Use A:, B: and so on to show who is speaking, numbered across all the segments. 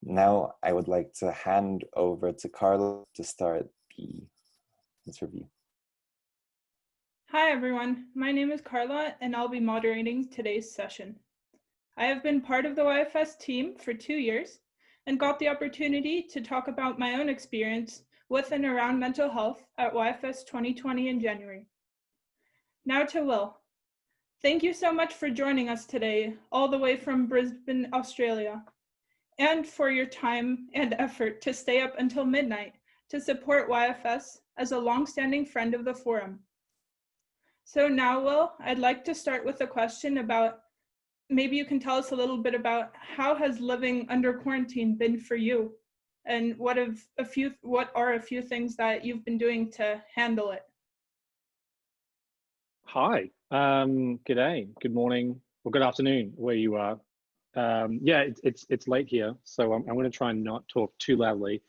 A: Now I would like to hand over to Carla to start this review.
B: Hi everyone, my name is Carla and I'll be moderating today's session. I have been part of the YFS team for 2 years and got the opportunity to talk about my own experience with and around mental health at YFS 2020 in January. Now to Will. Thank you so much for joining us today, all the way from Brisbane, Australia, and for your time and effort to stay up until midnight to support YFS as a long-standing friend of the forum. So now, Will, I'd like to start with a question about, maybe you can tell us a little bit about how has living under quarantine been for you, and what are a few things that you've been doing to handle it?
C: Hi, good day, good morning, or good afternoon, where you are. Yeah, it's late here, so I'm going to try and not talk too loudly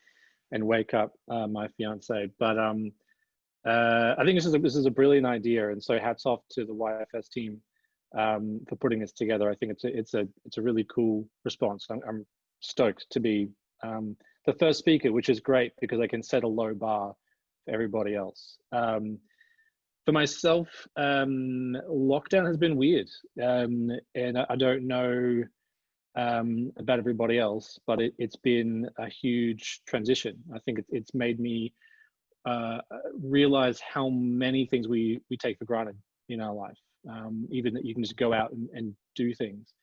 C: and wake up my fiance. But I think this is a brilliant idea, and so hats off to the YFS team for putting this together. I think it's a really cool response. I'm stoked to be the first speaker, which is great because I can set a low bar for everybody else. For myself, lockdown has been weird, and I don't know about everybody else, but it's been a huge transition. I think it's made me realize how many things we take for granted in our life, even that you can just go out and do things.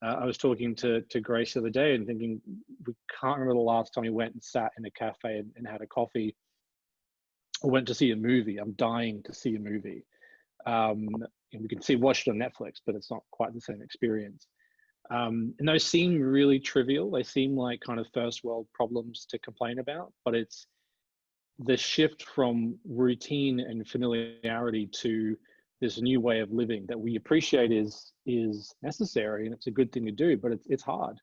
C: I was talking to Grace the other day and thinking, we can't remember the last time we went and sat in a cafe and had a coffee or went to see a movie. I'm dying to see a movie. And we can watch it on Netflix, but it's not quite the same experience. And those seem really trivial. They seem like kind of first world problems to complain about, but it's the shift from routine and familiarity to this new way of living that we appreciate is necessary, and it's a good thing to do, but it's hard.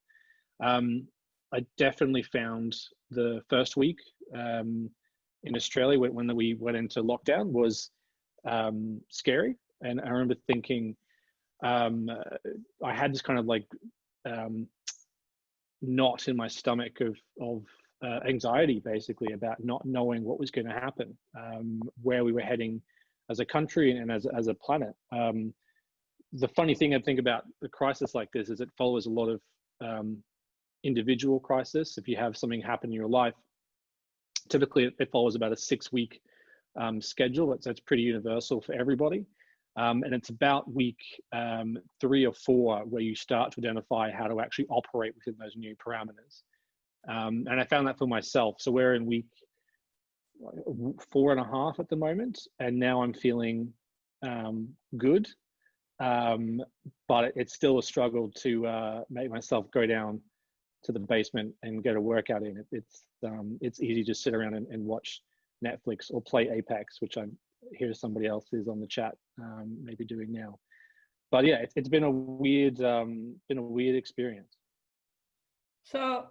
C: I definitely found the first week in Australia when we went into lockdown was scary, and I remember thinking I had this kind of like knot in my stomach of anxiety, basically, about not knowing what was going to happen, where we were heading as a country and as a planet. The funny thing I think about a crisis like this is it follows a lot of individual crisis. If you have something happen in your life, typically it follows about a 6-week schedule. That's pretty universal for everybody. And it's about week 3 or 4 where you start to identify how to actually operate within those new parameters. And I found that for myself. So we're in week 4.5 at the moment, and now I'm feeling good, but it's still a struggle to make myself go down to the basement and get a workout in. It's easy to sit around and watch Netflix or play Apex, which I hear somebody else is on the chat maybe doing now. But yeah, it's been a weird experience.
B: So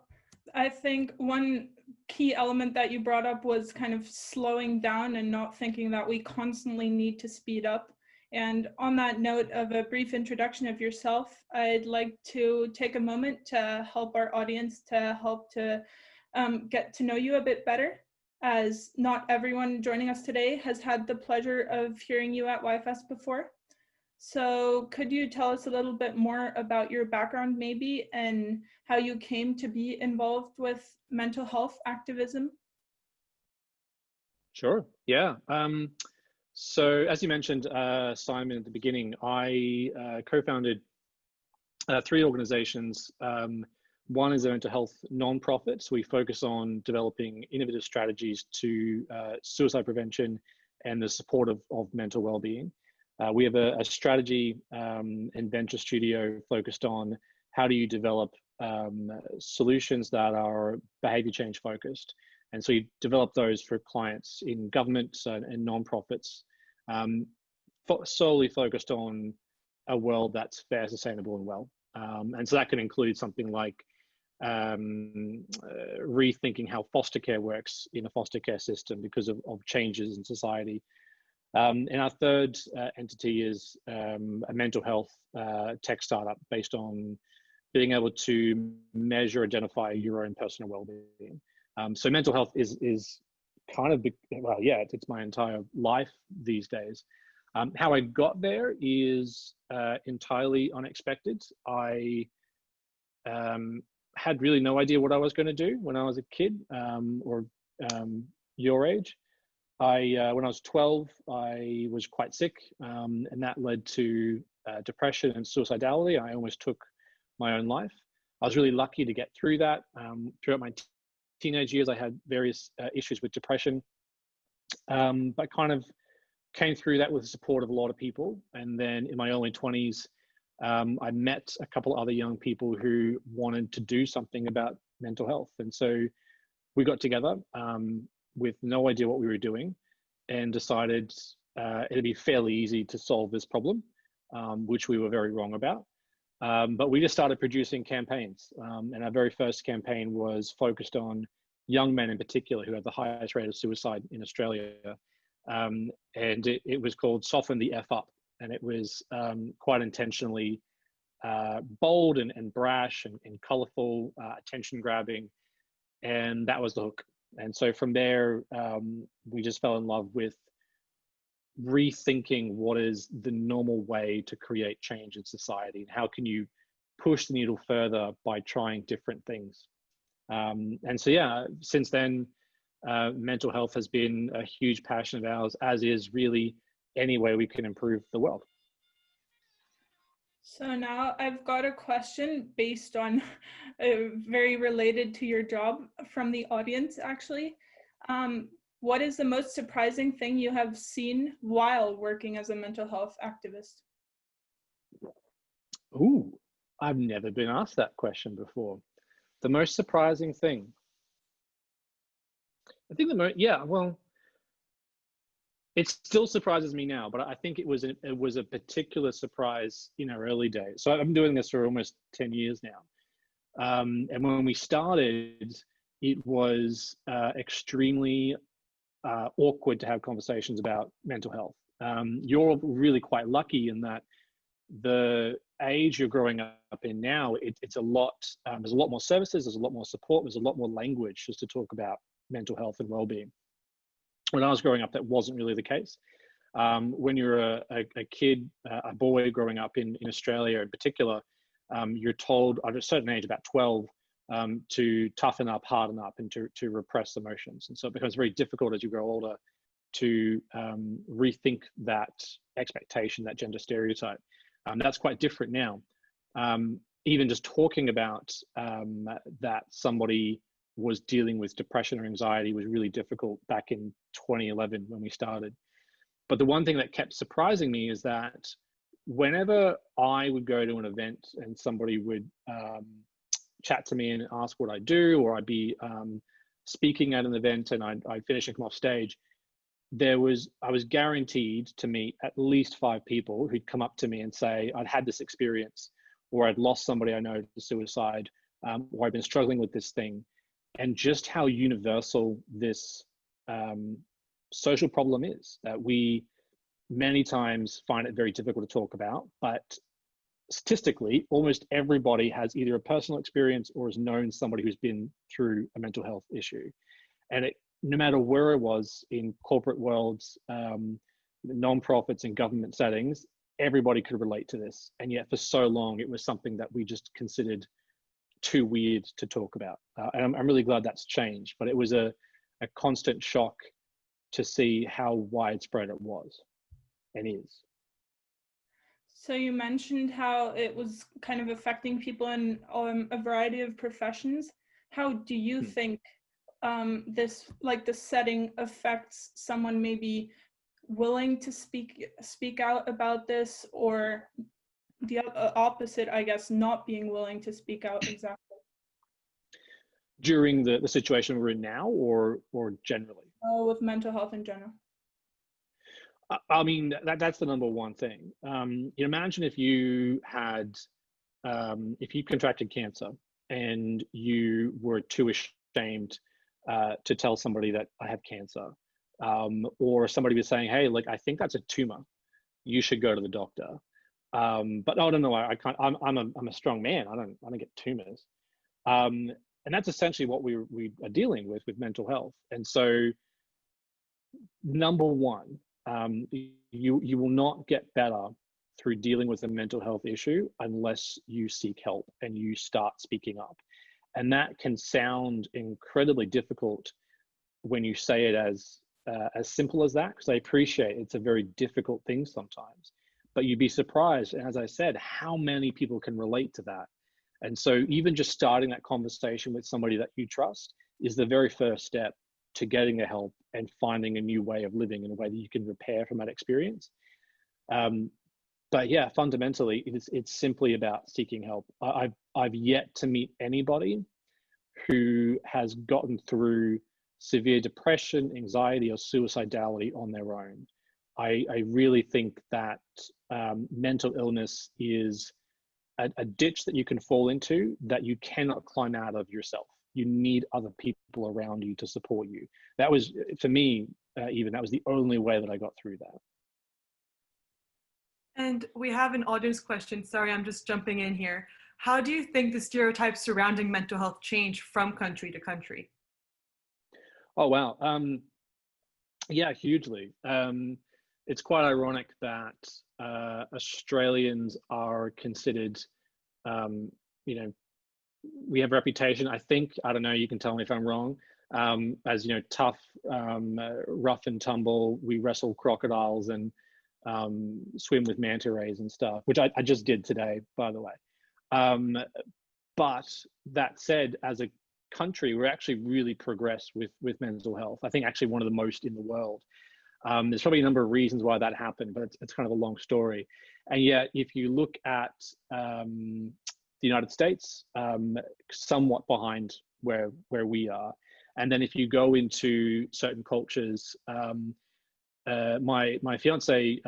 B: I think one key element that you brought up was kind of slowing down and not thinking that we constantly need to speed up. And on that note of a brief introduction of yourself, I'd like to take a moment to help our audience to get to know you a bit better, as not everyone joining us today has had the pleasure of hearing you at YFS before. So could you tell us a little bit more about your background maybe, and how you came to be involved with mental health activism?
C: Sure, yeah. So as you mentioned, Simon, at the beginning, I co-founded 3 organizations. One is a mental health nonprofit. So we focus on developing innovative strategies to suicide prevention and the support of mental well-being. We have a strategy and venture studio focused on how do you develop solutions that are behavior change focused. And so you develop those for clients in governments and nonprofits, solely focused on a world that's fair, sustainable, and well. And so that can include something like rethinking how foster care works in a foster care system because of changes in society. And our third entity is a mental health tech startup based on being able to measure, identify your own personal well-being. So mental health is kind of, well, yeah, it's my entire life these days. How I got there is entirely unexpected. I had really no idea what I was going to do when I was a kid, or your age. When I was 12, I was quite sick, and that led to depression and suicidality. I almost took my own life. I was really lucky to get through that. Throughout my teenage years, I had various issues with depression, but kind of came through that with the support of a lot of people. And then in my early 20s, I met a couple other young people who wanted to do something about mental health. And so we got together with no idea what we were doing, and decided it'd be fairly easy to solve this problem, which we were very wrong about. But we just started producing campaigns. And our very first campaign was focused on young men in particular who had the highest rate of suicide in Australia. And it was called Soften the F Up. And it was quite intentionally bold and brash and colorful, attention grabbing. And that was the hook. And so from there, we just fell in love with rethinking what is the normal way to create change in society, and how can you push the needle further by trying different things. And so, yeah, since then, mental health has been a huge passion of ours, as is really any way we can improve the world.
B: So now I've got a question based on very related to your job from the audience, actually. What is the most surprising thing you have seen while working as a mental health activist?
C: Ooh, I've never been asked that question before. The most surprising thing. I think well, it still surprises me now, but I think it was a particular surprise in our early days. So I'm doing this for almost 10 years now. And when we started, it was extremely awkward to have conversations about mental health. You're really quite lucky in that the age you're growing up in now, it's a lot, there's a lot more services, there's a lot more support, there's a lot more language just to talk about mental health and well-being. When I was growing up, that wasn't really the case. When you're a kid, a boy growing up in Australia in particular, you're told at a certain age, about 12, to toughen up, harden up, and to repress emotions. And so it becomes very difficult as you grow older to rethink that expectation, that gender stereotype. That's quite different now. Even just talking about that somebody was dealing with depression or anxiety was really difficult back in 2011 when we started. But the one thing that kept surprising me is that whenever I would go to an event and somebody would chat to me and ask what I do, or I'd be speaking at an event and I'd finish and come off stage, I was guaranteed to meet at least 5 people who'd come up to me and say, I'd had this experience, or I'd lost somebody I know to suicide, or I've been struggling with this thing. And just how universal this social problem is, that we many times find it very difficult to talk about, but statistically, almost everybody has either a personal experience or has known somebody who's been through a mental health issue. And no matter where it was in corporate worlds, non-profits and government settings, everybody could relate to this. And yet for so long, it was something that we just considered too weird to talk about. And I'm really glad that's changed, but it was a constant shock to see how widespread it was and is.
B: So you mentioned how it was kind of affecting people in a variety of professions. How do you think this, like the setting, affects someone maybe willing to speak out about this, or the opposite, I guess, not being willing to speak out? Exactly.
C: During the situation we're in now, or generally?
B: With mental health in general.
C: I mean, that's the number one thing. Imagine if you had, if you contracted cancer and you were too ashamed to tell somebody that I have cancer, or somebody was saying, hey, like, I think that's a tumor, you should go to the doctor. But I don't know. I can't. I'm a strong man. I don't get tumors. And that's essentially what we are dealing with mental health. And so, number one, you will not get better through dealing with a mental health issue unless you seek help and you start speaking up. And that can sound incredibly difficult when you say it as simple as that, because I appreciate it's a very difficult thing sometimes. But you'd be surprised, as I said, how many people can relate to that. And so even just starting that conversation with somebody that you trust is the very first step to getting the help and finding a new way of living in a way that you can repair from that experience. But yeah, fundamentally, it's simply about seeking help. I've yet to meet anybody who has gotten through severe depression, anxiety, or suicidality on their own. I really think that mental illness is a ditch that you can fall into that you cannot climb out of yourself. You need other people around you to support you. That was, for me, even that was the only way that I got through that.
D: And we have an audience question. Sorry, I'm just jumping in here. How do you think the stereotypes surrounding mental health change from country to country?
C: Oh, wow. Yeah, hugely. It's quite ironic that Australians are considered, we have a reputation, I think, I don't know, you can tell me if I'm wrong, as, tough, rough and tumble. We wrestle crocodiles and swim with manta rays and stuff, which I just did today, by the way. But that said, as a country, we're actually really progressed with mental health. I think actually one of the most in the world. There's probably a number of reasons why that happened, but it's kind of a long story. And yet, if you look at the United States, somewhat behind where we are. And then if you go into certain cultures, my fiance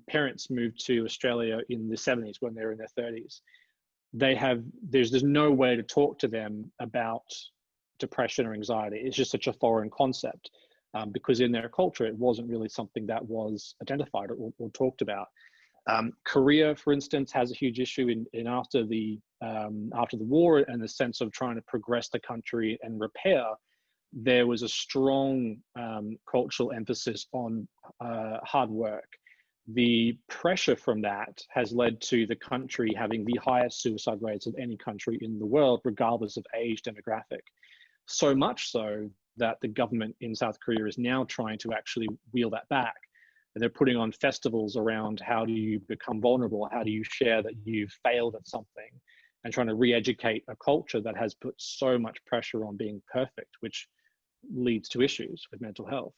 C: parents moved to Australia in the 70s when they were in their 30s. There's no way to talk to them about depression or anxiety. It's just such a foreign concept because in their culture it wasn't really something that was identified or talked about. Korea, for instance, has a huge issue in after the war, and the sense of trying to progress the country and repair. There was a strong cultural emphasis on hard work. The pressure from that has led to the country having the highest suicide rates of any country in the world, regardless of age demographic. So much so that the government in South Korea is now trying to actually wheel that back. And they're putting on festivals around how do you become vulnerable, how do you share that you've failed at something, and trying to re-educate a culture that has put so much pressure on being perfect, which leads to issues with mental health.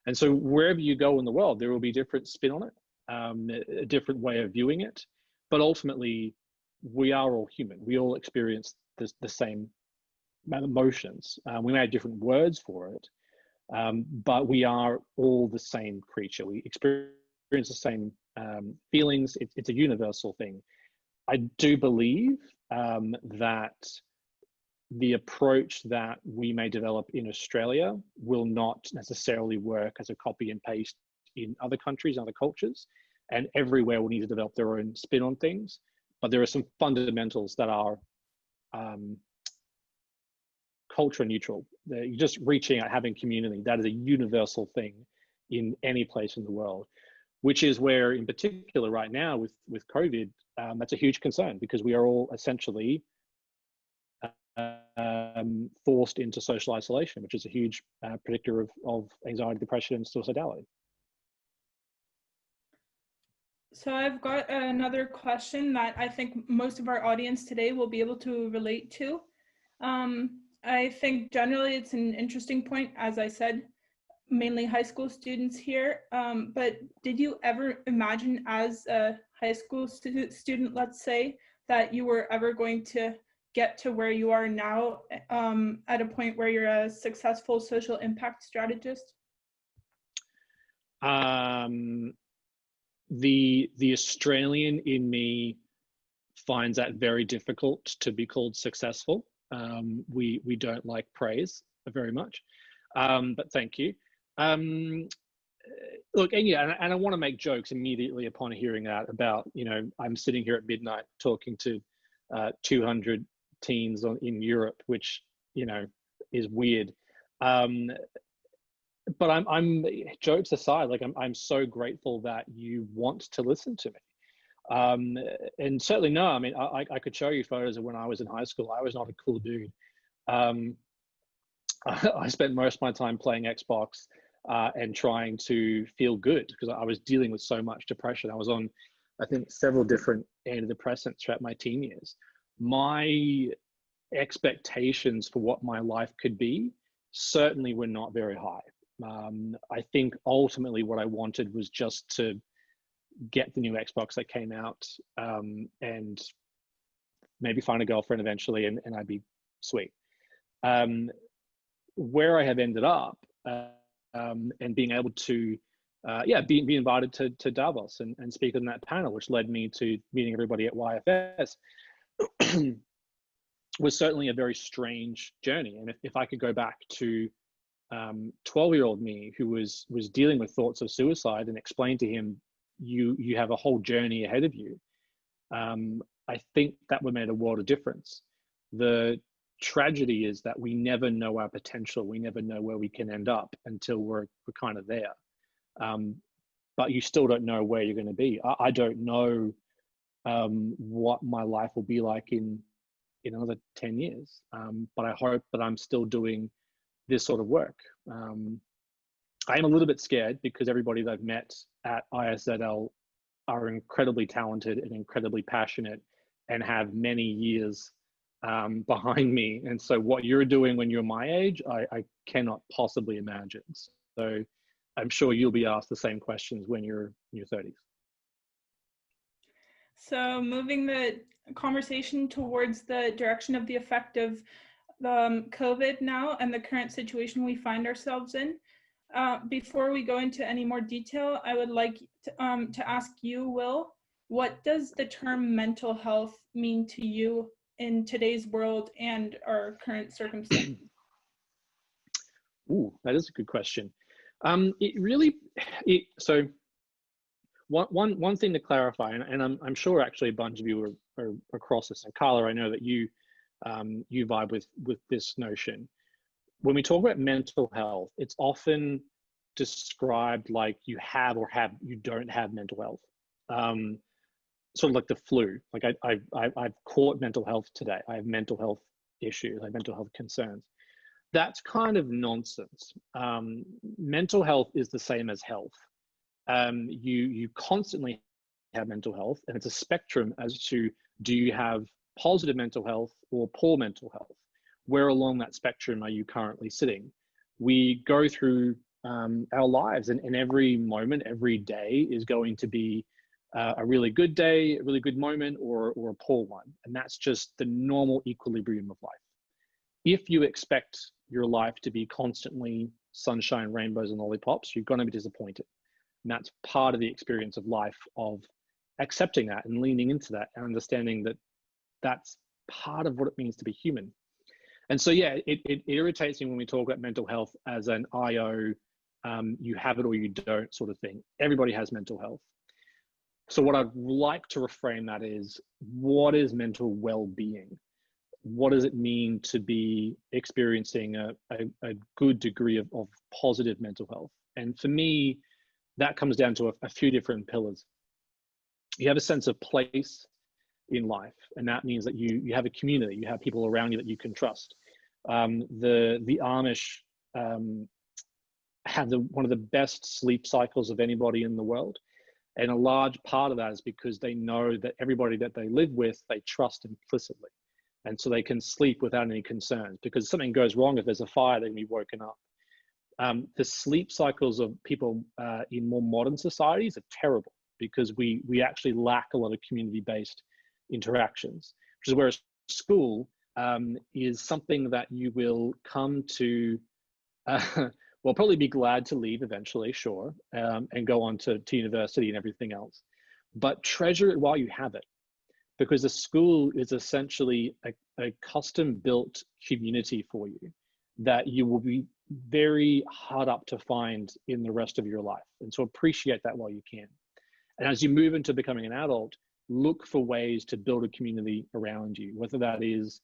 C: And so wherever you go in the world, there will be different spin on it, a different way of viewing it. But ultimately, we are all human. We all experience the same emotions. We may have different words for it, but we are all the same creature. We experience the same feelings. It's a universal thing. I do believe that the approach that we may develop in Australia will not necessarily work as a copy and paste in other countries, other cultures, and everywhere will need to develop their own spin on things. But there are some fundamentals that are culture neutral. You're just reaching out, having community. That is a universal thing in any place in the world, which is where, in particular, right now with COVID, that's a huge concern because we are all essentially forced into social isolation, which is a huge predictor of anxiety, depression, and suicidality.
B: So I've got another question that I think most of our audience today will be able to relate to. I think generally it's an interesting point, as I said, mainly high school students here. But did you ever imagine as a high school student, let's say, that you were ever going to get to where you are now at a point where you're a successful social impact strategist?
C: The Australian in me finds that very difficult to be called successful. We don't like praise very much, but thank you. look, and yeah, and I want to make jokes immediately upon hearing that about, I'm sitting here at midnight talking to 200 teens in Europe, which, is weird. But I'm jokes aside, like I'm so grateful that you want to listen to me. And certainly no, I mean, I could show you photos of when I was in high school. I was not a cool dude. I spent most of my time playing Xbox and trying to feel good because I was dealing with so much depression. I was on, I think, several different antidepressants throughout my teen years. My expectations for what my life could be certainly were not very high. I think ultimately what I wanted was just to get the new Xbox that came out and maybe find a girlfriend eventually, and I'd be sweet. Where I have ended up and being able to, be invited to Davos and speak on that panel, which led me to meeting everybody at YFS, was certainly a very strange journey. And if I could go back to 12-year-old me who was dealing with thoughts of suicide and explain to him, you have a whole journey ahead of you, I think that would make a world of difference. The tragedy is that we never know our potential. We never know where we can end up until we're kind of there. But you still don't know where you're going to be. I don't know what my life will be like in another 10 years. But I hope that I'm still doing this sort of work. I am a little bit scared because everybody that I've met at ISZL are incredibly talented and incredibly passionate and have many years behind me. And so what you're doing when you're my age, I cannot possibly imagine. So I'm sure you'll be asked the same questions when you're in your 30s.
B: So moving the conversation towards the direction of the effect of COVID now and the current situation we find ourselves in. Before we go into any more detail, I would like to ask you, Will, what does the term mental health mean to you in today's world and our current circumstances?
C: Ooh, that is a good question. So one thing to clarify, and I'm sure actually a bunch of you are across this, and Carla, I know that you vibe with this notion. When we talk about mental health, it's often described like you have or you don't have mental health. Sort of like the flu. Like I've caught mental health today. I have mental health issues. I have mental health concerns. That's kind of nonsense. Mental health is the same as health. You constantly have mental health, and it's a spectrum as to, do you have positive mental health or poor mental health? Where along that spectrum are you currently sitting? We go through our lives, and every moment, every day is going to be a really good day, a really good moment, or a poor one. And that's just the normal equilibrium of life. If you expect your life to be constantly sunshine, rainbows, and lollipops, you're going to be disappointed. And that's part of the experience of life, of accepting that and leaning into that and understanding that that's part of what it means to be human. And so, yeah, it irritates me when we talk about mental health as an IO, you have it or you don't sort of thing. Everybody has mental health. So what I'd like to reframe that is, what is mental well-being? What does it mean to be experiencing a good degree of positive mental health? And for me, that comes down to a few different pillars. You have a sense of place in life, and that means that you have a community, you have people around you that you can trust. The Amish have one of the best sleep cycles of anybody in the world, and a large part of that is because they know that everybody that they live with, they trust implicitly, and so they can sleep without any concerns, because if something goes wrong, if there's a fire, they can be woken up. The sleep cycles of people in more modern societies are terrible, because we actually lack a lot of community-based interactions, which is where school is something that you will come to, well, probably be glad to leave eventually, sure, and go on to university and everything else. But treasure it while you have it, because the school is essentially a custom-built community for you that you will be very hard up to find in the rest of your life. And so appreciate that while you can. And as you move into becoming an adult, look for ways to build a community around you, whether that is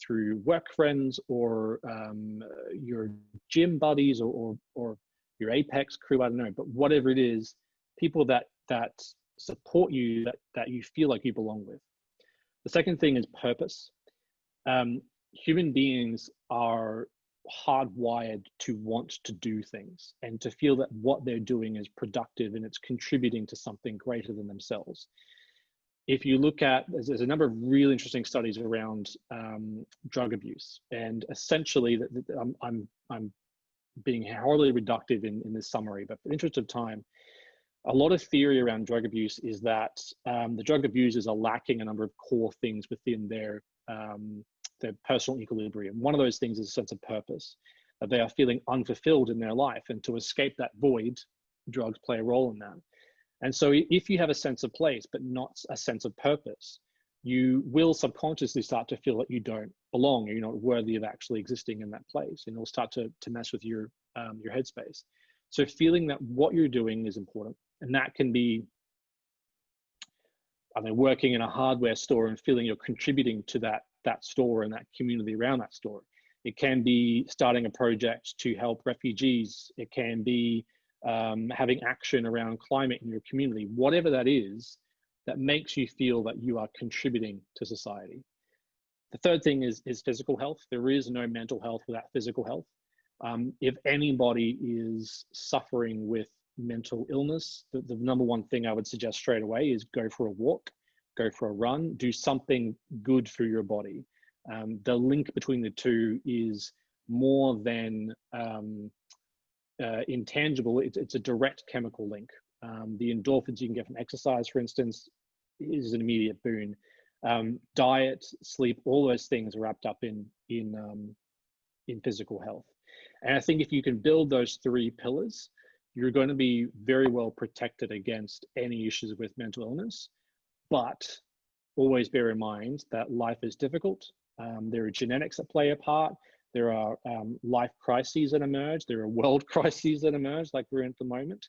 C: through work friends or your gym buddies or your Apex crew, I don't know, but whatever it is, people that support you, that you feel like you belong with. The second thing is purpose. Human beings are hardwired to want to do things and to feel that what they're doing is productive and it's contributing to something greater than themselves. If you look at, there's a number of really interesting studies around drug abuse, and essentially, I'm being horribly reductive in this summary, but for the interest of time, a lot of theory around drug abuse is that the drug abusers are lacking a number of core things within their personal equilibrium. One of those things is a sense of purpose, that they are feeling unfulfilled in their life, and to escape that void, drugs play a role in that. And so if you have a sense of place, but not a sense of purpose, you will subconsciously start to feel that you don't belong, or you're not worthy of actually existing in that place. And it'll start to mess with your headspace. So feeling that what you're doing is important. And that can be, I mean, working in a hardware store and feeling you're contributing to that store and that community around that store. It can be starting a project to help refugees. It can be having action around climate in your community, whatever that is, that makes you feel that you are contributing to society. The third thing is physical health. There is no mental health without physical health. If anybody is suffering with mental illness, the number one thing I would suggest straight away is go for a walk, go for a run, do something good for your body. The link between the two is more than intangible. It's a direct chemical link. The endorphins you can get from exercise, for instance, is an immediate boon. Diet, sleep, all those things are wrapped up in physical health. And I think if you can build those three pillars, you're going to be very well protected against any issues with mental illness. But always bear in mind that life is difficult. There are genetics that play a part. There are life crises that emerge. There are world crises that emerge, like we're in at the moment.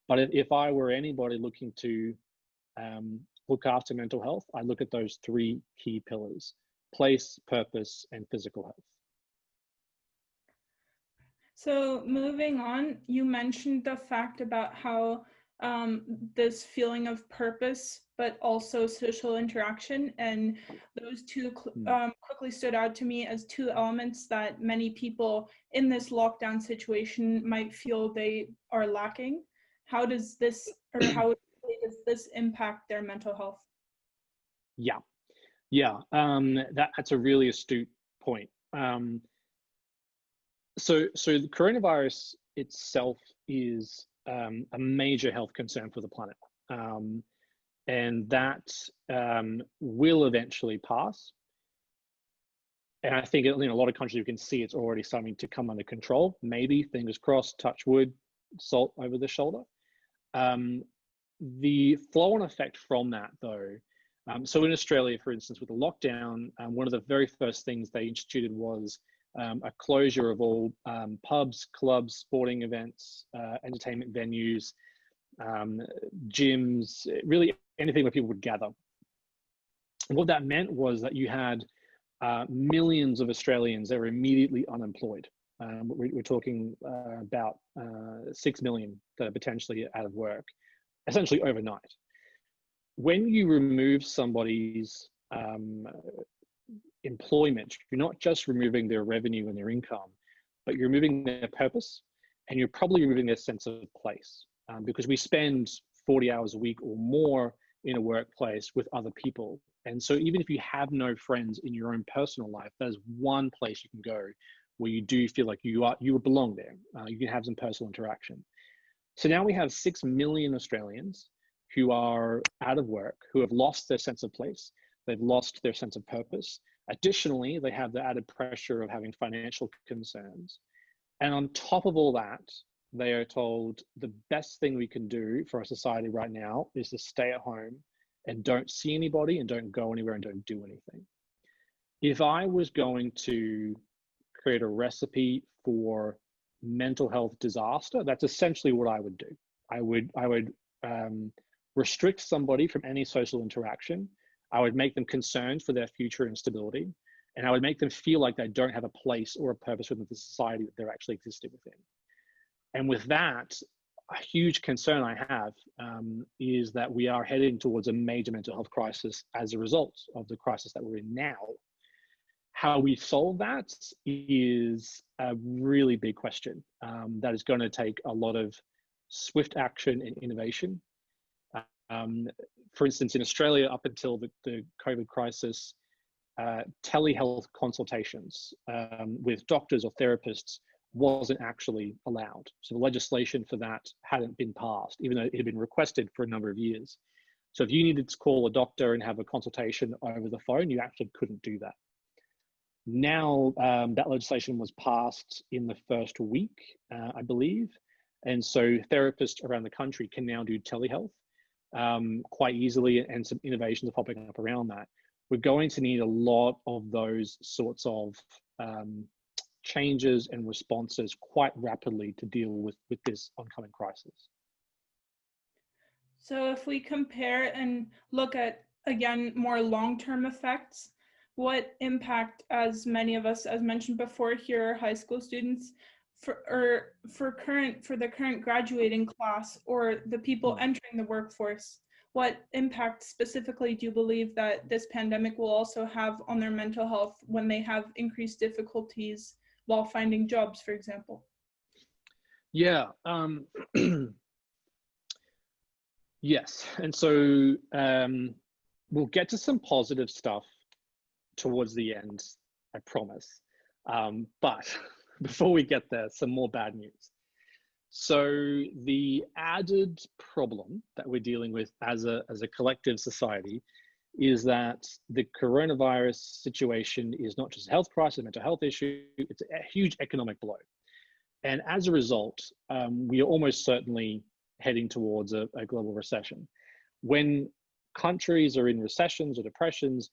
C: But if I were anybody looking to look after mental health, I look at those three key pillars: place, purpose, and physical health.
B: So moving on, you mentioned the fact about how this feeling of purpose, but also social interaction, and those two quickly stood out to me as two elements that many people in this lockdown situation might feel they are lacking. How does this, or how does this impact their mental health?
C: Yeah, that's a really astute point. So the coronavirus itself is a major health concern for the planet, and that will eventually pass. And I think in a lot of countries you can see it's already starting to come under control. Maybe, fingers crossed, touch wood, salt over the shoulder. The flow-on effect from that, though. So in Australia, for instance, with the lockdown, one of the very first things they instituted was a closure of all pubs, clubs, sporting events, entertainment venues, gyms, really anything where people would gather. And what that meant was that you had millions of Australians that were immediately unemployed. We're talking about 6 million that are potentially out of work, essentially overnight. When you remove somebody's employment, you're not just removing their revenue and their income, but you're removing their purpose, and you're probably removing their sense of place, because we spend 40 hours a week or more in a workplace with other people. And so even if you have no friends in your own personal life, there's one place you can go where you do feel like you belong there. You can have some personal interaction. So now we have 6 million Australians who are out of work, who have lost their sense of place. They've lost their sense of purpose. Additionally, they have the added pressure of having financial concerns. And on top of all that, they are told the best thing we can do for our society right now is to stay at home and don't see anybody and don't go anywhere and don't do anything. If I was going to create a recipe for mental health disaster, that's essentially what I would do. I would restrict somebody from any social interaction. I would make them concerned for their future instability, and I would make them feel like they don't have a place or a purpose within the society that they're actually existing within. And with that, a huge concern I have is that we are heading towards a major mental health crisis as a result of the crisis that we're in now. How we solve that is a really big question that is going to take a lot of swift action and innovation. For instance, in Australia, up until the COVID crisis, telehealth consultations with doctors or therapists wasn't actually allowed. So the legislation for that hadn't been passed, even though it had been requested for a number of years. So if you needed to call a doctor and have a consultation over the phone, you actually couldn't do that. Now that legislation was passed in the first week, I believe. And so therapists around the country can now do telehealth quite easily, and some innovations are popping up around that. We're going to need a lot of those sorts of changes and responses quite rapidly to deal with this oncoming crisis.
B: So if we compare and look at, again, more long-term effects, what impact, as many of us, as mentioned before, here are high school students, for the current graduating class or the people entering the workforce, what impact specifically do you believe that this pandemic will also have on their mental health when they have increased difficulties while finding jobs, for example?
C: Yeah. Yes. And so we'll get to some positive stuff towards the end, I promise. But before we get there, some more bad news. So the added problem that we're dealing with as a collective society is that the coronavirus situation is not just a health crisis, a mental health issue, it's a huge economic blow. And as a result, we are almost certainly heading towards a global recession. When countries are in recessions or depressions,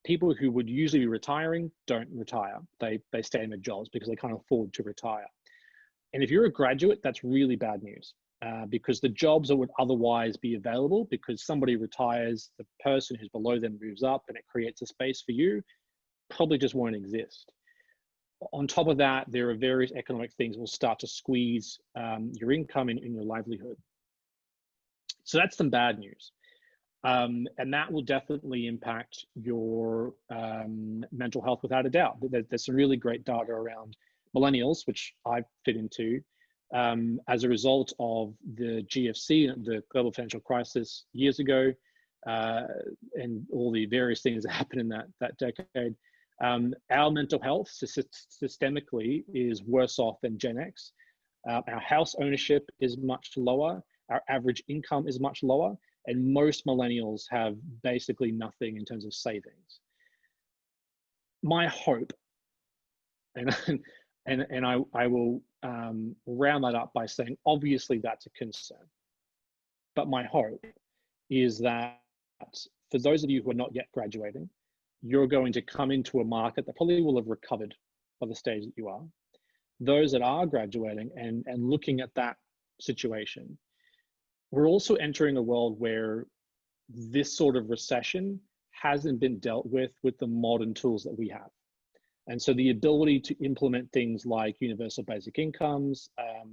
C: people who would usually be retiring don't retire. They stay in their jobs because they can't afford to retire. And if you're a graduate, that's really bad news because the jobs that would otherwise be available, because somebody retires, the person who's below them moves up and it creates a space for you, probably just won't exist. On top of that, there are various economic things that will start to squeeze your income and your livelihood. So that's some bad news. And that will definitely impact your mental health without a doubt. There's some really great data around millennials, which I fit into, as a result of the GFC, the global financial crisis years ago, and all the various things that happened in that decade. Our mental health systemically is worse off than Gen X. Our house ownership is much lower. Our average income is much lower. And most millennials have basically nothing in terms of savings. My hope, and I will round that up by saying, obviously that's a concern. But my hope is that for those of you who are not yet graduating, you're going to come into a market that probably will have recovered by the stage that you are. Those that are graduating and looking at that situation, we're also entering a world where this sort of recession hasn't been dealt with the modern tools that we have. And so the ability to implement things like universal basic incomes,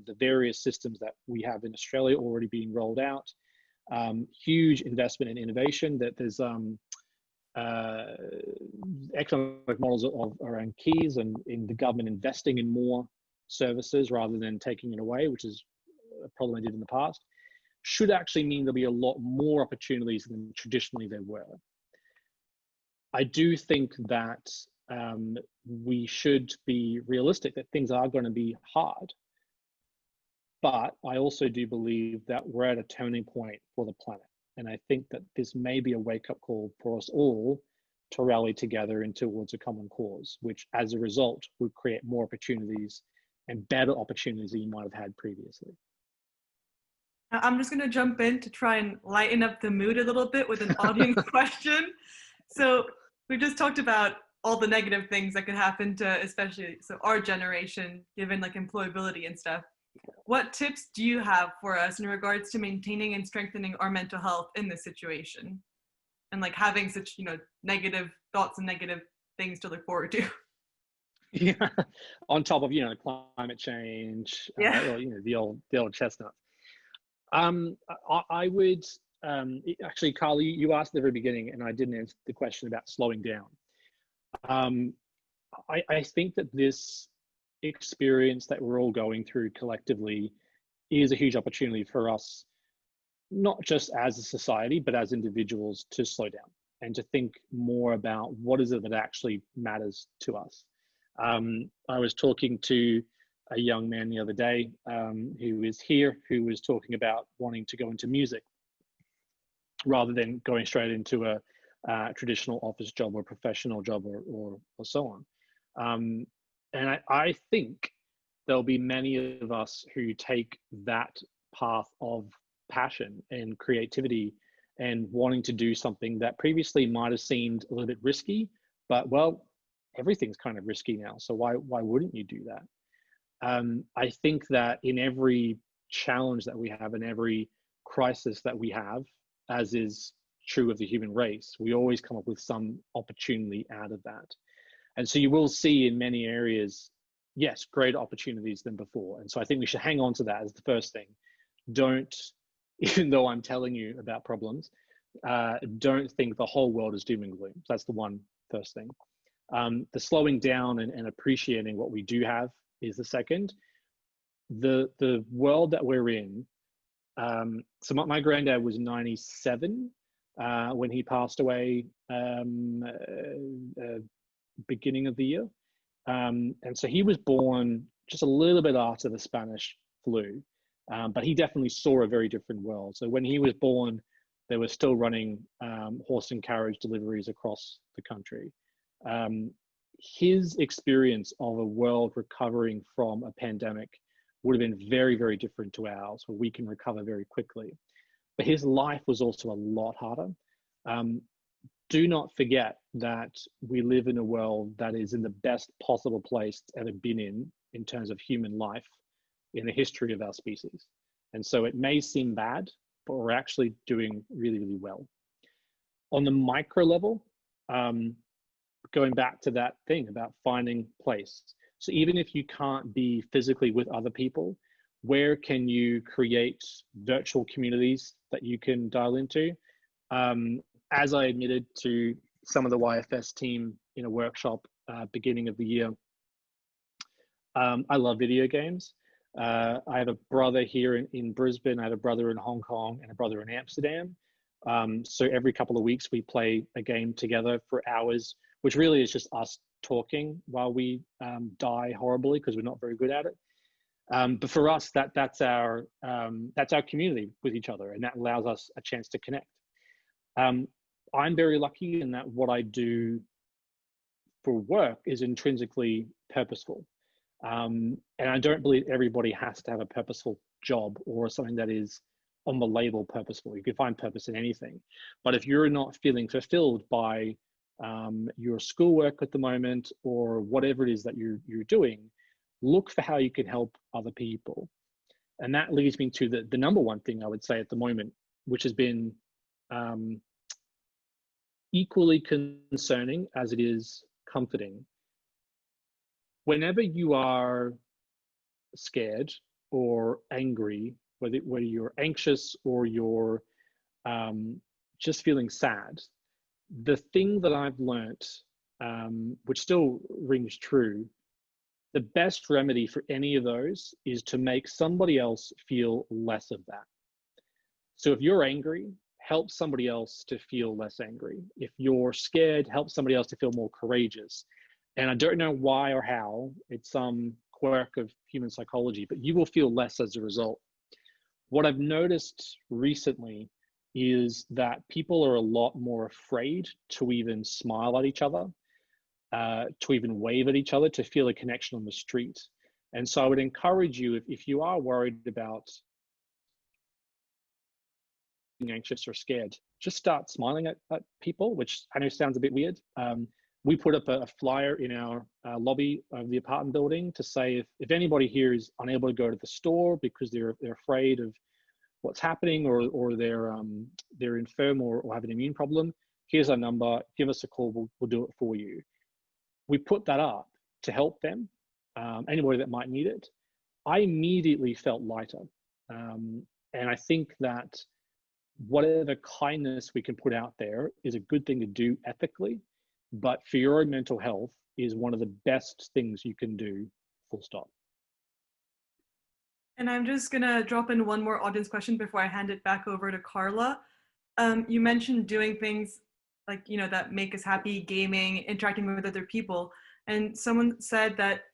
C: the various systems that we have in Australia already being rolled out, huge investment in innovation, that there's economic models around keys and in the government investing in more services rather than taking it away, which is a problem I did in the past, should actually mean there'll be a lot more opportunities than traditionally there were. I do think that we should be realistic that things are going to be hard. But I also do believe that we're at a turning point for the planet. And I think that this may be a wake-up call for us all to rally together and towards a common cause, which as a result would create more opportunities and better opportunities than you might have had previously.
D: I'm just going to jump in to try and lighten up the mood a little bit with an audience question. So we just talked about all the negative things that could happen to, especially so our generation, given like employability and stuff. What tips do you have for us in regards to maintaining and strengthening our mental health in this situation? And like having such, negative thoughts and negative things to look forward to.
C: Yeah, on top of climate change,
D: Yeah.
C: or the old chestnut. I would actually, Carla, you asked at the very beginning, and I didn't answer the question about slowing down. I think that this experience that we're all going through collectively is a huge opportunity for us, not just as a society, but as individuals, to slow down and to think more about what is it that actually matters to us. I was talking to a young man the other day who is here, who was talking about wanting to go into music rather than going straight into a traditional office job or professional job or so on. And I think there'll be many of us who take that path of passion and creativity and wanting to do something that previously might have seemed a little bit risky, but well, everything's kind of risky now. So why wouldn't you do that? I think that in every challenge that we have, in every crisis that we have, as is true of the human race, we always come up with some opportunity out of that. And so you will see in many areas, yes, greater opportunities than before. And so I think we should hang on to that as the first thing. Don't, even though I'm telling you about problems, don't think the whole world is doom and gloom. So that's the first thing. The slowing down and appreciating what we do have is the second. The world that we're in, so my granddad was 97 when he passed away beginning of the year. And so he was born just a little bit after the Spanish flu, but he definitely saw a very different world. So when he was born, they were still running horse and carriage deliveries across the country. His experience of a world recovering from a pandemic would have been very, very different to ours, where we can recover very quickly. But his life was also a lot harder. Do not forget that we live in a world that is in the best possible place it's ever been in terms of human life in the history of our species. And so it may seem bad, but we're actually doing really, really well. On the micro level, going back to that thing about finding place. So even if you can't be physically with other people, where can you create virtual communities that you can dial into? As I admitted to some of the YFS team in a workshop beginning of the year, I love video games. I have a brother here in Brisbane, I have a brother in Hong Kong and a brother in Amsterdam. So every couple of weeks we play a game together for hours, which really is just us talking while we die horribly because we're not very good at it. But for us, that's our community with each other, and that allows us a chance to connect. I'm very lucky in that what I do for work is intrinsically purposeful. And I don't believe everybody has to have a purposeful job or something that is on the label purposeful. You can find purpose in anything. But if you're not feeling fulfilled by your schoolwork at the moment or whatever it is that you're doing, look for how you can help other people. And that leads me to the number one thing I would say at the moment, which has been equally concerning as it is comforting. Whenever you are scared or angry, whether you're anxious or you're just feeling sad, the thing that I've learnt, which still rings true, the best remedy for any of those is to make somebody else feel less of that. So if you're angry, help somebody else to feel less angry. If you're scared, help somebody else to feel more courageous. And I don't know why or how, it's some quirk of human psychology, but you will feel less as a result. What I've noticed recently is that people are a lot more afraid to even smile at each other, to even wave at each other, to feel a connection on the street. And so I would encourage you, if you are worried about being anxious or scared, just start smiling at people, which I know sounds a bit weird. We put up a flyer in our lobby of the apartment building to say if anybody here is unable to go to the store because they're afraid of what's happening, or they're infirm or have an immune problem, here's our number, give us a call, we'll do it for you. We put that up to help them, anybody that might need it. I immediately felt lighter. And I think that whatever kindness we can put out there is a good thing to do ethically, but for your own mental health is one of the best things you can do, full stop.
D: And I'm just gonna drop in one more audience question before I hand it back over to Carla. You mentioned doing things like, that make us happy, gaming, interacting with other people. And someone said that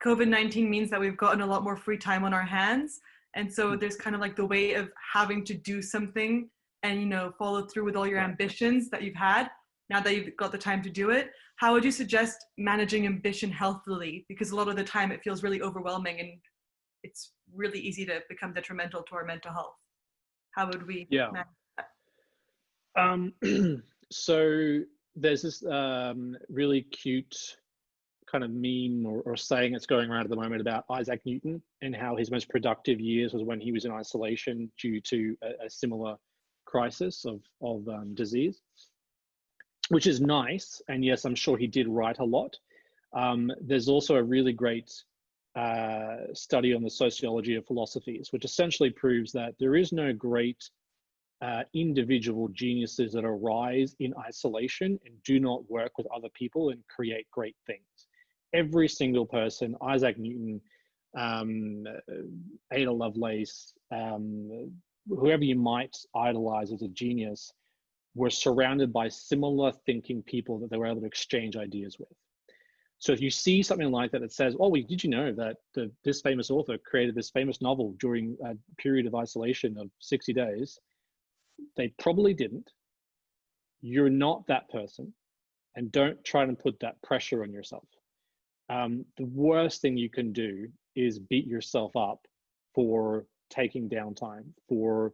D: COVID-19 means that we've gotten a lot more free time on our hands. And so there's kind of like the way of having to do something and, follow through with all your ambitions that you've had now that you've got the time to do it. How would you suggest managing ambition healthily? Because a lot of the time it feels really overwhelming and it's really easy to become detrimental to our mental health. How would we manage
C: that? So there's this really cute kind of meme or saying that's going around at the moment about Isaac Newton and how his most productive years was when he was in isolation due to a similar crisis of disease, which is nice. And yes, I'm sure he did write a lot. There's also a really great study on the sociology of philosophies, which essentially proves that there is no great individual geniuses that arise in isolation and do not work with other people and create great things. Every single person, Isaac Newton, Ada Lovelace, whoever you might idolize as a genius, were surrounded by similar thinking people that they were able to exchange ideas with. So if you see something like that says, oh, well, did you know that this famous author created this famous novel during a period of isolation of 60 days? They probably didn't. You're not that person, and don't try and put that pressure on yourself. The worst thing you can do is beat yourself up for taking downtime, for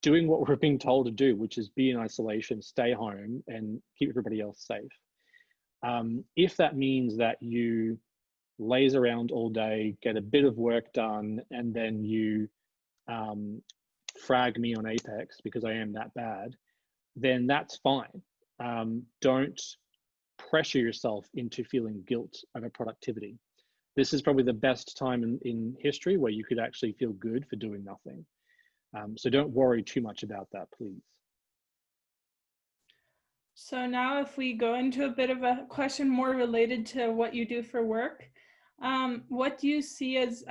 C: doing what we're being told to do, which is be in isolation, stay home, and keep everybody else safe. If that means that you laze around all day, get a bit of work done, and then you frag me on Apex because I am that bad, then that's fine. Don't pressure yourself into feeling guilt over productivity. This is probably the best time in history where you could actually feel good for doing nothing. So don't worry too much about that, please.
B: So now if we go into a bit of a question more related to what you do for work, what do you see as,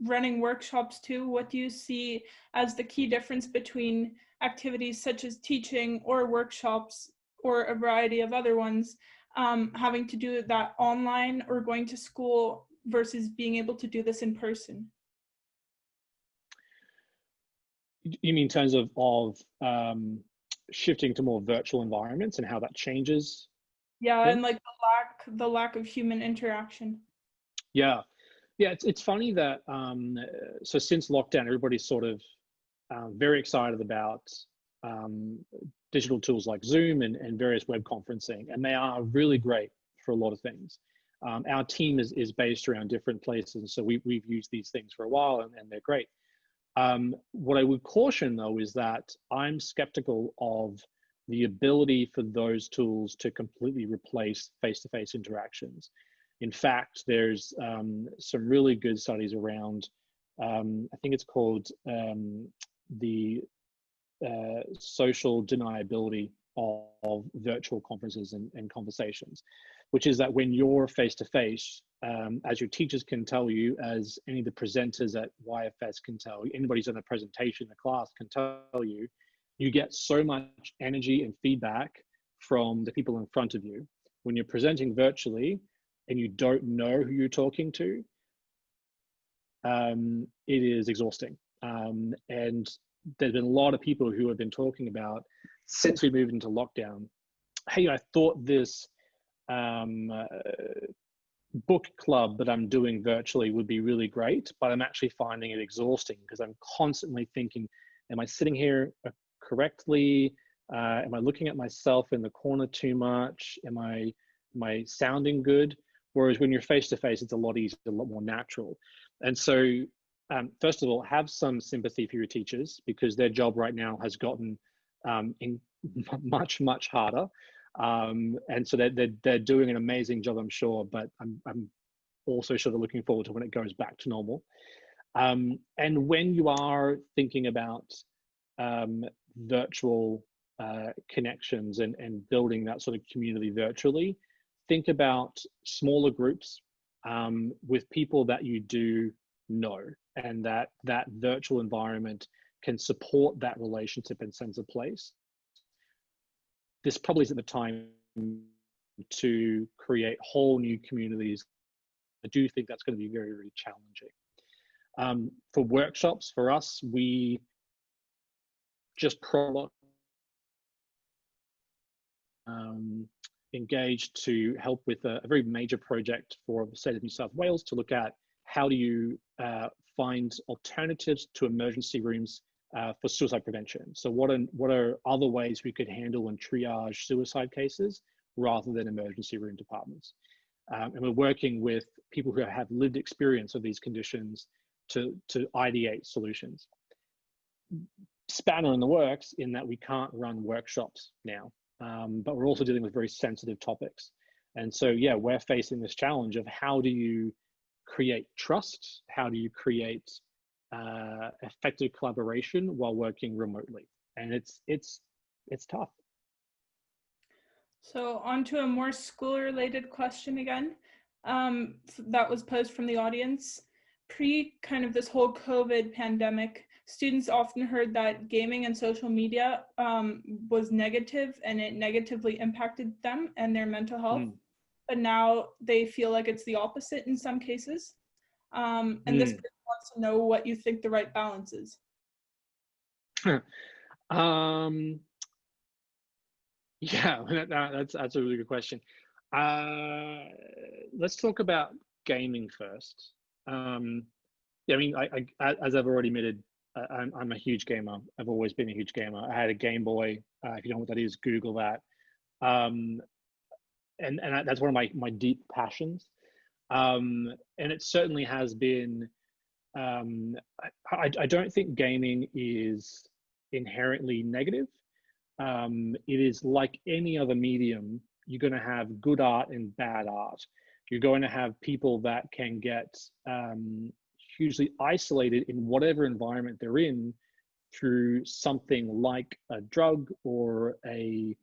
B: running workshops too, what do you see as the key difference between activities such as teaching or workshops or a variety of other ones, having to do that online or going to school versus being able to do this in person?
C: You mean in terms of shifting to more virtual environments and how that changes?
B: Yeah, things? And like the lack of human interaction. Yeah,
C: it's funny that so since lockdown, everybody's sort of very excited about digital tools like Zoom and various web conferencing, and they are really great for a lot of things. Our team is based around different places, so we've used these things for a while, and they're great. What I would caution though is that I'm skeptical of the ability for those tools to completely replace face-to-face interactions. In fact, there's some really good studies around, I think it's called the social deniability of virtual conferences and conversations, which is that when you're face-to-face, as your teachers can tell you, as any of the presenters at YFS can tell you, anybody who's done a presentation in the class can tell you, you get so much energy and feedback from the people in front of you. When you're presenting virtually and you don't know who you're talking to, it is exhausting. And there's been a lot of people who have been talking about, since we moved into lockdown, hey, I thought this book club that I'm doing virtually would be really great, but I'm actually finding it exhausting because I'm constantly thinking, am I sitting here correctly? Am I looking at myself in the corner too much? Am I sounding good? Whereas when you're face to face, it's a lot easier, a lot more natural. And so, first of all, have some sympathy for your teachers, because their job right now has gotten much harder. And so they're doing an amazing job, I'm sure. But I'm also sort of looking forward to when it goes back to normal. And when you are thinking about virtual connections and building that sort of community virtually, think about smaller groups with people that you do know, and that virtual environment can support that relationship and sense of place. This probably isn't the time to create whole new communities. I do think that's going to be very, very challenging. For workshops, for us, we just engaged to help with a very major project for the state of New South Wales to look at how do you find alternatives to emergency rooms for suicide prevention. So what are other ways we could handle and triage suicide cases rather than emergency room departments? And we're working with people who have lived experience of these conditions to ideate solutions. Spanner in the works in that we can't run workshops now, but we're also dealing with very sensitive topics. And so, yeah, we're facing this challenge of how do you create trust? How do you create effective collaboration while working remotely? And it's tough.
B: So on to a more school-related question again. That was posed from the audience. Pre kind of this whole COVID pandemic, students often heard that gaming and social media was negative, and it negatively impacted them and their mental health. But now they feel like it's the opposite in some cases. And this person wants to know what you think the right balance is.
C: Yeah, that's a really good question. Let's talk about gaming first. Yeah, I mean, I as I've already admitted, I'm a huge gamer. I've always been a huge gamer. I had a Game Boy. If you don't know what that is, Google that. And that's one of my deep passions. And it certainly has been. I don't think gaming is inherently negative. It is like any other medium. You're going to have good art and bad art. You're going to have people that can get hugely isolated in whatever environment they're in through something like a drug or a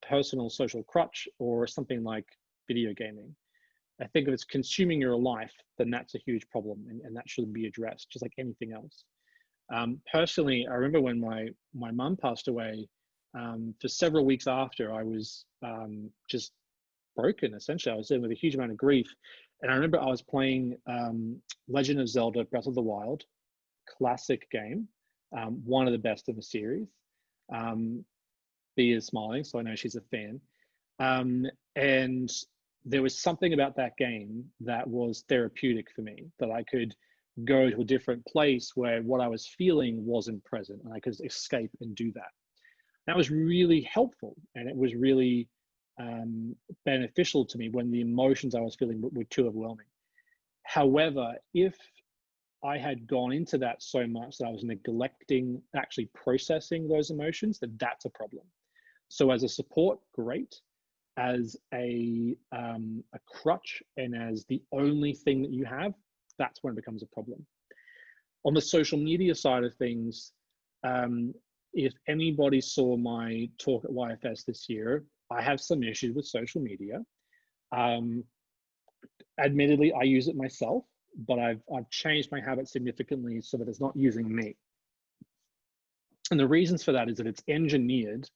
C: personal social crutch or something like video gaming. I think if it's consuming your life, then that's a huge problem, and that should be addressed, just like anything else. Personally, I remember when my mum passed away, for several weeks after, I was just broken, essentially. I was dealing with a huge amount of grief. And I remember I was playing Legend of Zelda Breath of the Wild, classic game, one of the best in the series. B is smiling, so I know she's a fan. And there was something about that game that was therapeutic for me, that I could go to a different place where what I was feeling wasn't present, and I could escape and do that. That was really helpful, and it was really beneficial to me when the emotions I was feeling were too overwhelming. However, if I had gone into that so much that I was neglecting actually processing those emotions, then that's a problem. So as a support, great. As a crutch and as the only thing that you have, that's when it becomes a problem. On the social media side of things, if anybody saw my talk at YFS this year, I have some issues with social media. Admittedly, I use it myself, but I've changed my habit significantly so that it's not using me. And the reasons for that is that it's engineered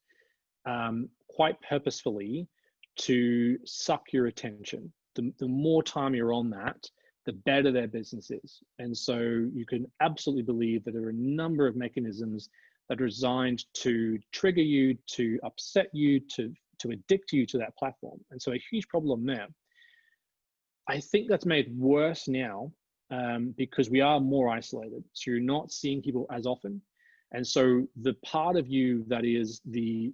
C: quite purposefully to suck your attention. The more time you're on that, the better their business is. And so you can absolutely believe that there are a number of mechanisms that are designed to trigger you, to upset you, to addict you to that platform. And so a huge problem there. I think that's made worse now because we are more isolated. So you're not seeing people as often. And so the part of you that is the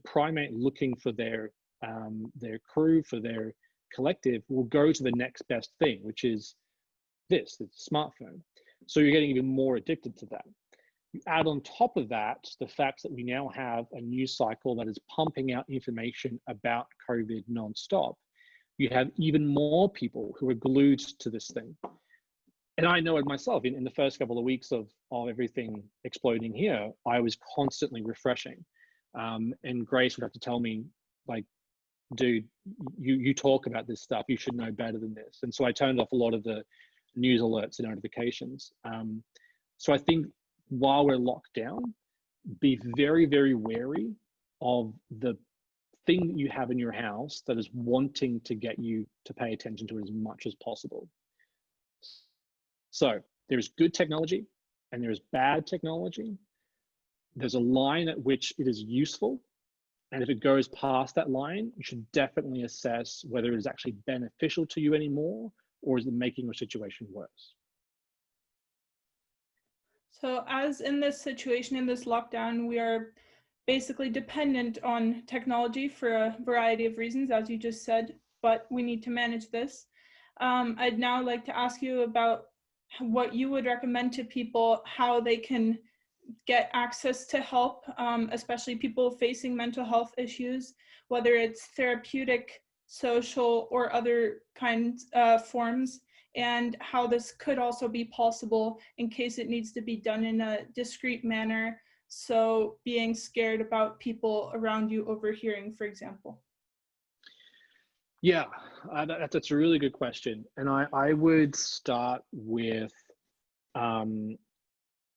C: primate looking for their crew, for their collective, will go to the next best thing, which is it's a smartphone. So you're getting even more addicted to that. You add on top of that the fact that we now have a news cycle that is pumping out information about COVID nonstop. You have even more people who are glued to this thing. And I know it myself. In the first couple of weeks of everything exploding here, I was constantly refreshing. And Grace would have to tell me, like, dude, you talk about this stuff. You should know better than this. And so I turned off a lot of the news alerts and notifications. So I think while we're locked down, be very, very wary of the thing that you have in your house that is wanting to get you to pay attention to it as much as possible. So there's good technology and there's bad technology. There's a line at which it is useful. And if it goes past that line, you should definitely assess whether it is actually beneficial to you anymore, or is it making your situation worse?
B: So as in this situation, in this lockdown, we are basically dependent on technology for a variety of reasons, as you just said, but we need to manage this. I'd now like to ask you about what you would recommend to people, how they can get access to help, especially people facing mental health issues, whether it's therapeutic, social, or other kinds forms, and how this could also be possible in case it needs to be done in a discreet manner. So being scared about people around you overhearing, for example.
C: Yeah, that's a really good question. And I would start with,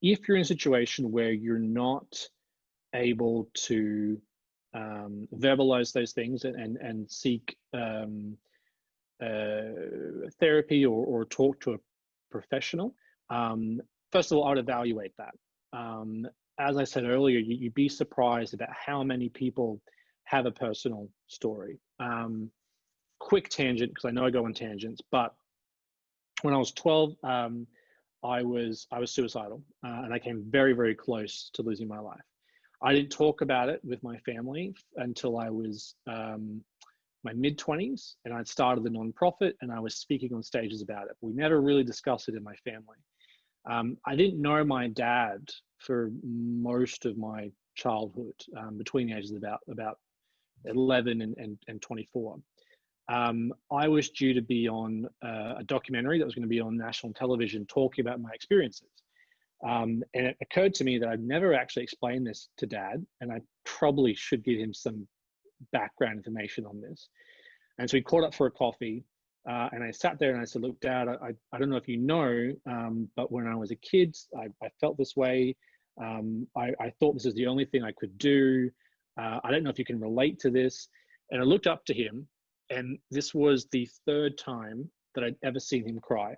C: if you're in a situation where you're not able to verbalize those things and seek therapy or talk to a professional, first of all, I would evaluate that. As I said earlier, you'd be surprised about how many people have a personal story. Quick tangent, because I know I go on tangents, but when I was 12, I was suicidal, and I came very, very close to losing my life. I didn't talk about it with my family until I was my mid-20s, and I'd started the nonprofit, and I was speaking on stages about it. But we never really discussed it in my family. I didn't know my dad for most of my childhood, between the ages of about 11 and 24. I was due to be on a documentary that was going to be on national television talking about my experiences. And it occurred to me that I've never actually explained this to Dad, and I probably should give him some background information on this. And so we caught up for a coffee, and I sat there and I said, look, Dad, I don't know if you know, but when I was a kid, I felt this way. I thought this is the only thing I could do. I don't know if you can relate to this. And I looked up to him, and this was the third time that I'd ever seen him cry.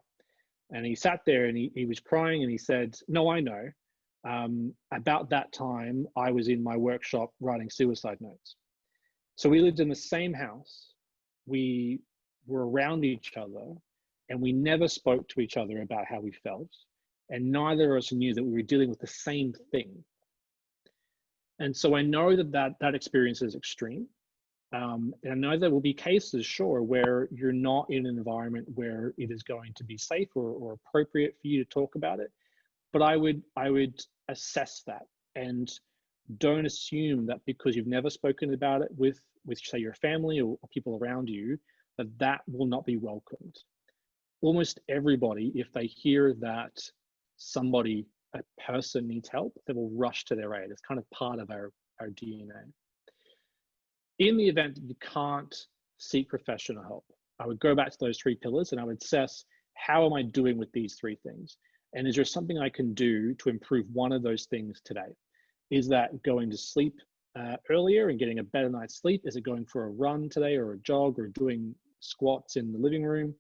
C: And he sat there and he was crying, and he said, no, I know. About that time, I was in my workshop writing suicide notes. So we lived in the same house. We were around each other, and we never spoke to each other about how we felt. And neither of us knew that we were dealing with the same thing. And so I know that experience is extreme. And I know there will be cases, sure, where you're not in an environment where it is going to be safe or appropriate for you to talk about it. But I would assess that, and don't assume that because you've never spoken about it with say your family or people around you, that will not be welcomed. Almost everybody, if they hear that a person needs help, they will rush to their aid. It's kind of part of our DNA. In the event that you can't seek professional help, I would go back to those three pillars, and I would assess, how am I doing with these three things? And is there something I can do to improve one of those things today? Is that going to sleep earlier and getting a better night's sleep? Is it going for a run today, or a jog, or doing squats in the living room?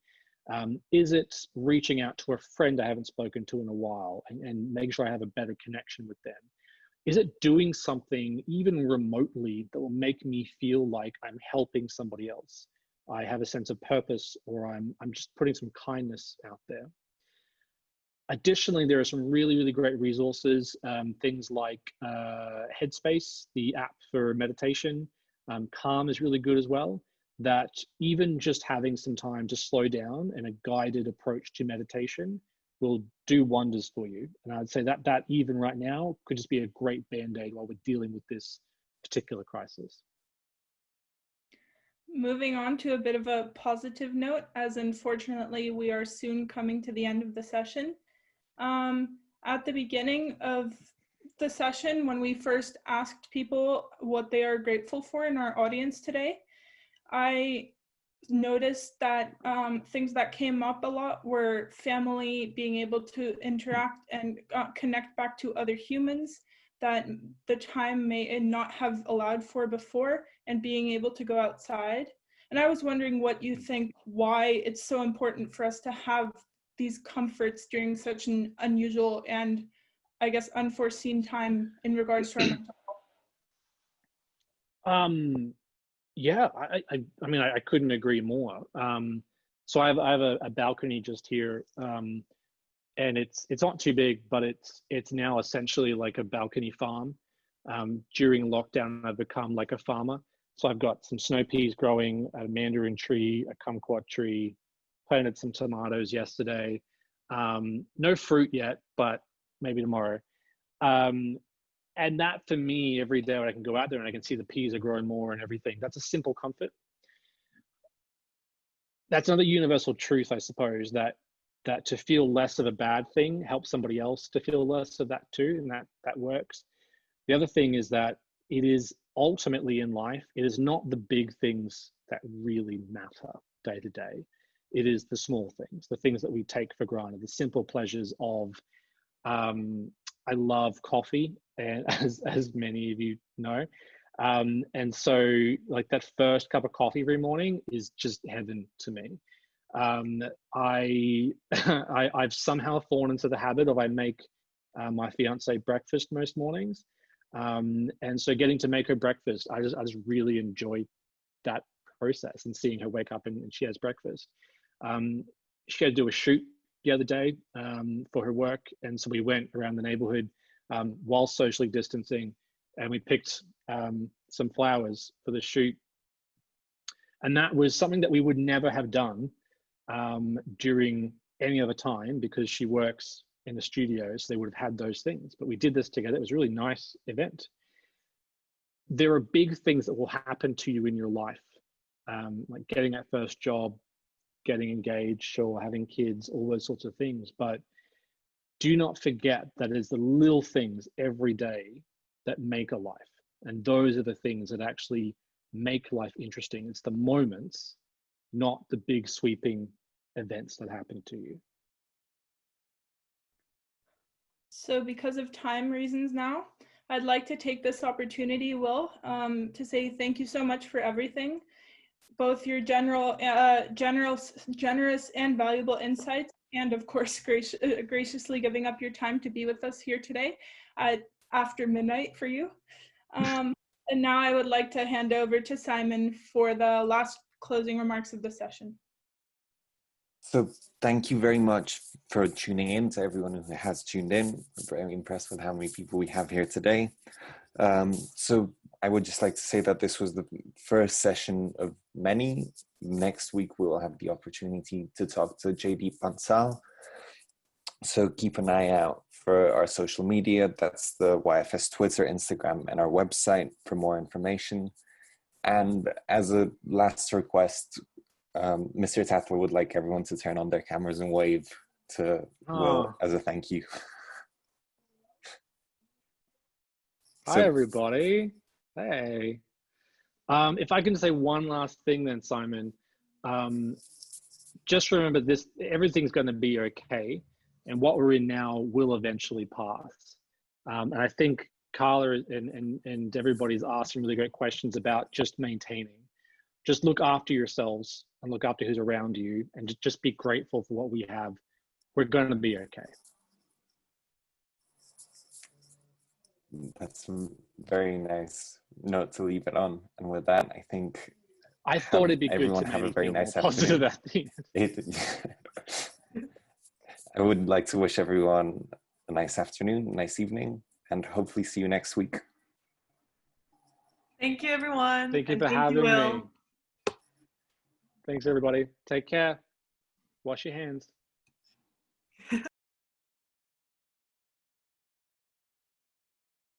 C: Is it reaching out to a friend I haven't spoken to in a while and making sure I have a better connection with them? Is it doing something even remotely that will make me feel like I'm helping somebody else? I have a sense of purpose, or I'm just putting some kindness out there. Additionally, there are some really, really great resources, things like Headspace, the app for meditation. Calm is really good as well, that even just having some time to slow down and a guided approach to meditation will do wonders for you. And I'd say that even right now could just be a great band-aid while we're dealing with this particular crisis.
B: Moving on to a bit of a positive note, as unfortunately we are soon coming to the end of the session. At the beginning of the session, when we first asked people what they are grateful for in our audience today, I noticed that things that came up a lot were family, being able to interact and connect back to other humans that the time may not have allowed for before, and being able to go outside. And I was wondering what you think, why it's so important for us to have these comforts during such an unusual and, I guess, unforeseen time in regards to our mental health.
C: Yeah, I mean, I couldn't agree more. So I have a balcony just here, and it's not too big, but it's now essentially like a balcony farm. During lockdown, I've become like a farmer. So I've got some snow peas growing, a mandarin tree, a kumquat tree, planted some tomatoes yesterday. No fruit yet, but maybe tomorrow. And that for me, every day when I can go out there and I can see the peas are growing more and everything, that's a simple comfort. That's another universal truth, I suppose, that to feel less of a bad thing helps somebody else to feel less of that too, and that works. The other thing is that it is ultimately in life, it is not the big things that really matter day to day. It is the small things, the things that we take for granted, the simple pleasures of, I love coffee, and as many of you know, and so like that first cup of coffee every morning is just heaven to me. I've somehow fallen into the habit of I make my fiance breakfast most mornings, and so getting to make her breakfast, I just really enjoy that process and seeing her wake up and she has breakfast. She had to do a shoot the other day for her work, and so we went around the neighborhood while socially distancing, and we picked some flowers for the shoot, and that was something that we would never have done during any other time because she works in the studio, so they would have had those things, but we did this together. It was a really nice event. There are big things that will happen to you in your life, like getting that first job, getting engaged, or having kids, all those sorts of things. But do not forget that it's the little things every day that make a life. And those are the things that actually make life interesting. It's the moments, not the big sweeping events that happen to you.
B: So because of time reasons now, I'd like to take this opportunity, Will, to say thank you so much for everything. Both your generous and valuable insights, and of course, graciously giving up your time to be with us here today after midnight for you. And now I would like to hand over to Simon for the last closing remarks of the session.
A: So thank you very much for tuning in, to everyone who has tuned in. I'm very impressed with how many people we have here today. So I would just like to say that this was the first session of many. Next week, we will have the opportunity to talk to JD Pansal. So keep an eye out for our social media. That's the YFS Twitter, Instagram, and our website for more information. And as a last request, Mr. Tatler would like everyone to turn on their cameras and wave to Will as a thank you.
C: Hi, everybody. Hey. If I can say one last thing then, Simon, just remember this, everything's going to be okay. And what we're in now will eventually pass. And I think Carla and everybody's asked some really great questions about just maintaining. Just look after yourselves and look after who's around you, and just be grateful for what we have. We're going to be okay.
A: That's a very nice note to leave it on. And with that, I think
C: I thought it'd be good
A: everyone
C: to
A: have a
C: maybe
A: very
C: feel
A: nice
C: more positive at the end.
A: I would like to wish everyone a nice afternoon, a nice evening, and hopefully see you next week.
D: Thank you, everyone.
C: Thank you
D: And
C: for
D: thank
C: having
D: Will.
C: me. Thanks, everybody. Take care. Wash your hands.